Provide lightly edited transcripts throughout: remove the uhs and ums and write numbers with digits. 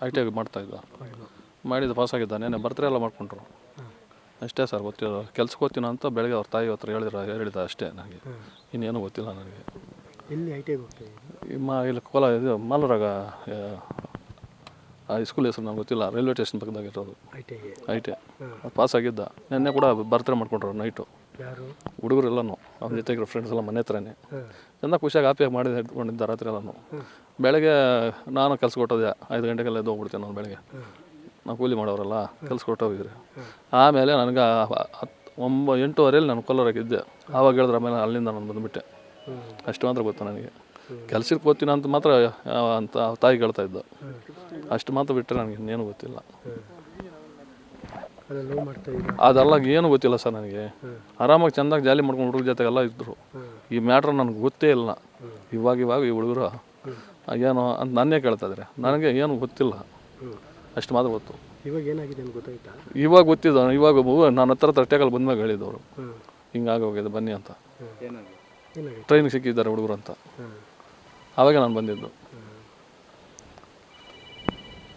ITI ಮಾಡ್ತಾಯಿದ್ದ, ಮಾಡಿದ್ದು ಪಾಸಾಗಿದ್ದ. ನೆನ್ನೆ birthday ಎಲ್ಲ ಮಾಡ್ಕೊಂಡ್ರು ಅಷ್ಟೇ ಸರ್ ಗೊತ್ತಿಲ್ಲ. ಕೆಲ್ಸಕ್ಕೆ ಹೋಗ್ತೀನ ಅಂತ ಬೆಳಗ್ಗೆ ಅವ್ರ ತಾಯಿ ಹತ್ರ ಹೇಳಿದ ಅಷ್ಟೇ. ನನಗೆ ಇನ್ನೇನು ಗೊತ್ತಿಲ್ಲ ನನಗೆ. ಎಲ್ಲಿ ITI ಹೋಗ್ತಾಯಿದ್ದೆ? ಇಲ್ಲಿ ಕೋಲಾರ ಇದು ಮಾಲೂರಾಗ ಸ್ಕೂಲ್ ಹೆಸರು ನನಗೆ ಗೊತ್ತಿಲ್ಲ. ರೈಲ್ವೆ ಸ್ಟೇಷನ್ ಪಕ್ಕದಾಗ ಇರೋದು ITI. ಪಾಸಾಗಿದ್ದ. ನೆನ್ನೆ ಕೂಡ ಬರ್ತ್ಡೇ ಮಾಡ್ಕೊಂಡ್ರು ನೈಟು. ಹುಡುಗರೆಲ್ಲನೂ ಅವ್ನ ಜೊತೆಗಿರೋ ಫ್ರೆಂಡ್ಸ್ ಎಲ್ಲ ಮನೆ ಹತ್ರನೇ ಚೆಂದ ಖುಷಿಯಾಗಿ ಹ್ಯಾಪಿಯಾಗಿ ಮಾಡಿ ಇಟ್ಕೊಂಡಿದ್ದ ರಾತ್ರಿ ಎಲ್ಲನೂ. ಬೆಳಗ್ಗೆ ನಾನು ಕೆಲ್ಸ ಕೊಟ್ಟೋದೆ 5 ಗಂಟೆಗೆಲ್ಲ ಎದ್ದು ಹೋಗ್ಬಿಡ್ತೇನೆ ನಾನು. ಬೆಳಗ್ಗೆ ನಾವು ಕೂಲಿ ಮಾಡೋರಲ್ಲ, ಕೆಲ್ಸ ಕೊಟ್ಟೋಗಿದ್ರಿ. ಆಮೇಲೆ ನನಗೆ 8:30 ನಾನು ಕೋಲಾರಾಗಿದ್ದೆ. ಆವಾಗ ಹೇಳಿದ್ರೆ ಆಮೇಲೆ ಅಲ್ಲಿಂದ ನಾನು ಬಂದುಬಿಟ್ಟೆ. ಅಷ್ಟು ಮಾತ್ರ ಗೊತ್ತು ನನಗೆ. ಕೆಲ್ಸಕ್ಕೆ ಹೋಗ್ತೀನಿ ಅಂತ ಮಾತ್ರ ಅಂತ ತಾಯಿ ಹೇಳ್ತಾ ಇದ್ದ. ಅಷ್ಟು ಮಾತ್ರ ಬಿಟ್ಟರೆ ನನಗೆ ಇನ್ನೇನು ಗೊತ್ತಿಲ್ಲ. ಅದೆಲ್ಲ ಏನು ಗೊತ್ತಿಲ್ಲ ಸರ್ ನನಗೆ. ಆರಾಮಾಗಿ ಚೆಂದಾಗಿ ಜಾಲಿ ಮಾಡ್ಕೊಂಡು ಹುಡುಗ್ರ ಜೊತೆಗೆಲ್ಲ ಇದ್ದರು. ಈ ಮ್ಯಾಟ್ರ್ ನನಗೆ ಗೊತ್ತೇ ಇಲ್ಲ. ಇವಾಗ ಈ ಹುಡುಗರು ಏನೋ ಅಂತ ನನ್ನೇ ಕೇಳ್ತಾ ಇದ್ದಾರೆ. ನನಗೆ ಏನು ಗೊತ್ತಿಲ್ಲ. ಅಷ್ಟು ಮಾತ್ರ ಗೊತ್ತು. ಇವಾಗ ಏನಾಗಿದೆ ಅಂತ ಗೊತ್ತಾಯ್ತಾ? ಇವಾಗ ಗೊತ್ತಿದ್ದ. ಇವಾಗ ನನ್ನ ಹತ್ರ ತಟ್ಟೆಗಳು ಬಂದ್ಮ್ಯಾಗ ಹೇಳಿದವರು ಹಿಂಗಾಗೋಗಿದೆ ಬನ್ನಿ ಅಂತ. ಟ್ರೈನಿಗೆ ಸಿಕ್ಕಿದ್ದಾರೆ ಹುಡುಗರು ಅಂತ. ಆವಾಗ ನಾನು ಬಂದಿದ್ದು.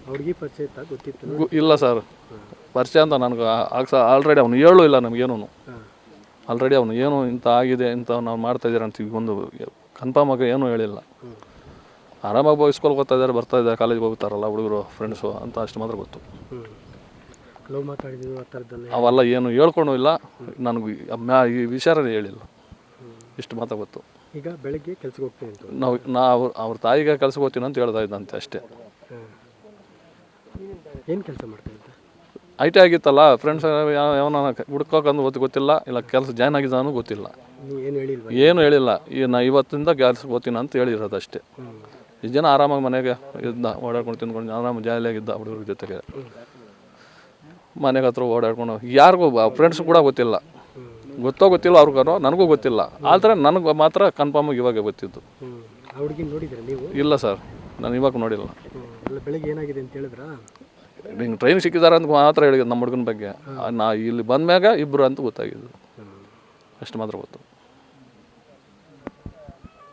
ಅವ್ರಿಗೆ ಪರಿಚಯ ಇತ್ತಾ? ಗೊತ್ತಿತ್ತು? ಇಲ್ಲ ಸರ್, ಪರಿಚಯ ಅಂತ ನನಗೆ ಆಲ್ರೆಡಿ ಅವನು ಹೇಳೂ ಇಲ್ಲ ನಮಗೇನು. ಆಲ್ರೆಡಿ ಅವನು ಏನು ಇಂಥ ಆಗಿದೆ ಇಂಥ ನಾವು ಮಾಡ್ತಾಯಿದ್ದೀರ ಅಂತ ಒಂದು ಕನ್ಫರ್ಮ್ ಆಗಿ ಏನೂ ಹೇಳಿಲ್ಲ. ಆರಾಮಾಗಿ ಸ್ಕೂಲ್ಗೆ ಹೋಗ್ತಾ ಇದ್ದಾರೆ, ಬರ್ತಾ ಇದ್ದಾರೆ, ಕಾಲೇಜ್ಗೆ ಹೋಗ್ತಾರಲ್ಲ ಹುಡುಗರು ಫ್ರೆಂಡ್ಸು ಅಂತ ಅಷ್ಟು ಮಾತ್ರ ಗೊತ್ತು. ಅವೆಲ್ಲ ಏನು ಹೇಳ್ಕೊಂಡು ಇಲ್ಲ ನನಗೆ. ಈ ವಿಚಾರನೇ ಹೇಳಿಲ್ಲ. ಇಷ್ಟು ಮಾತ್ರ ಗೊತ್ತು. ಈಗ ಬೆಳಗ್ಗೆ ಕೆಲ್ಸಕ್ಕೆ ಹೋಗ್ತೀನಿ ಅಂತ ನಾವು ಅವ್ರ ತಾಯಿಗೆ ಕೆಲ್ಸಕ್ಕೆ ಹೋಗ್ತೀನಿ ಅಂತ ಹೇಳ್ತಾ ಇದ್ದಂತೆ ಅಷ್ಟೇ. ಏನು ಕೆಲಸ ಮಾಡ್ತಾಯಿದ್ದ? ITI ಆಗಿತ್ತಲ್ಲ, ಫ್ರೆಂಡ್ಸ್ ಯಾವನ ಹುಡ್ಕೋಕಂದು ಗೊತ್ತಿಲ್ಲ, ಇಲ್ಲ ಕೆಲಸ ಜಾಯ್ನ್ ಆಗಿದ್ದಾನು ಗೊತ್ತಿಲ್ಲ. ಏನು ಹೇಳಿಲ್ಲ. ನಾ ಇವತ್ತಿಂದ ಕೆಲ್ಸಕ್ಕೆ ಹೋಗ್ತೀನಿ ಅಂತ ಹೇಳಿರೋದು ಅಷ್ಟೇ. ಇಷ್ಟು ಜನ ಆರಾಮಾಗಿ ಮನೆಗೆ ಇದ್ದ, ಓಡಾಡ್ಕೊಂಡು ತಿಂದ್ಕೊಂಡು ಆರಾಮಾಗಿ ಜಾಲಿಯಾಗಿದ್ದ ಹುಡುಗರ ಜೊತೆಗೆ. ಮನೆಗೆ ಹತ್ರ ಓಡಾಡ್ಕೊಂಡು ಯಾರಿಗೂ ಫ್ರೆಂಡ್ಸ್ ಕೂಡ ಗೊತ್ತಿಲ್ಲ. ಗೊತ್ತಿಲ್ಲ ಅವ್ರಿಗೂ, ನನಗೂ ಗೊತ್ತಿಲ್ಲ. ಆದರೆ ನನಗೆ ಮಾತ್ರ ಕನ್ಫರ್ಮಾಗಿ ಇವಾಗ ಗೊತ್ತಿದ್ದು. ಇಲ್ಲ ಸರ್, ನಾನು ಇವಾಗ ನೋಡಿಲ್ಲ. ಬೆಳಗ್ಗೆ ಏನಾಗಿದೆ ಅಂತ ಹೇಳಿದ್ರಾ? ಹಿಂಗೆ ಟ್ರೈನ್ ಸಿಕ್ಕಿದ್ದಾರೆ ಅಂತ ಮಾತ್ರ ಹೇಳಿದ್ದು ನಮ್ಮ ಹುಡುಗನ ಬಗ್ಗೆ. ನಾ ಇಲ್ಲಿ ಬಂದ್ಮ್ಯಾಗ ಇಬ್ಬರು ಅಂತ ಗೊತ್ತಾಗಿದ್ದು. ಅಷ್ಟು ಮಾತ್ರ ಗೊತ್ತು.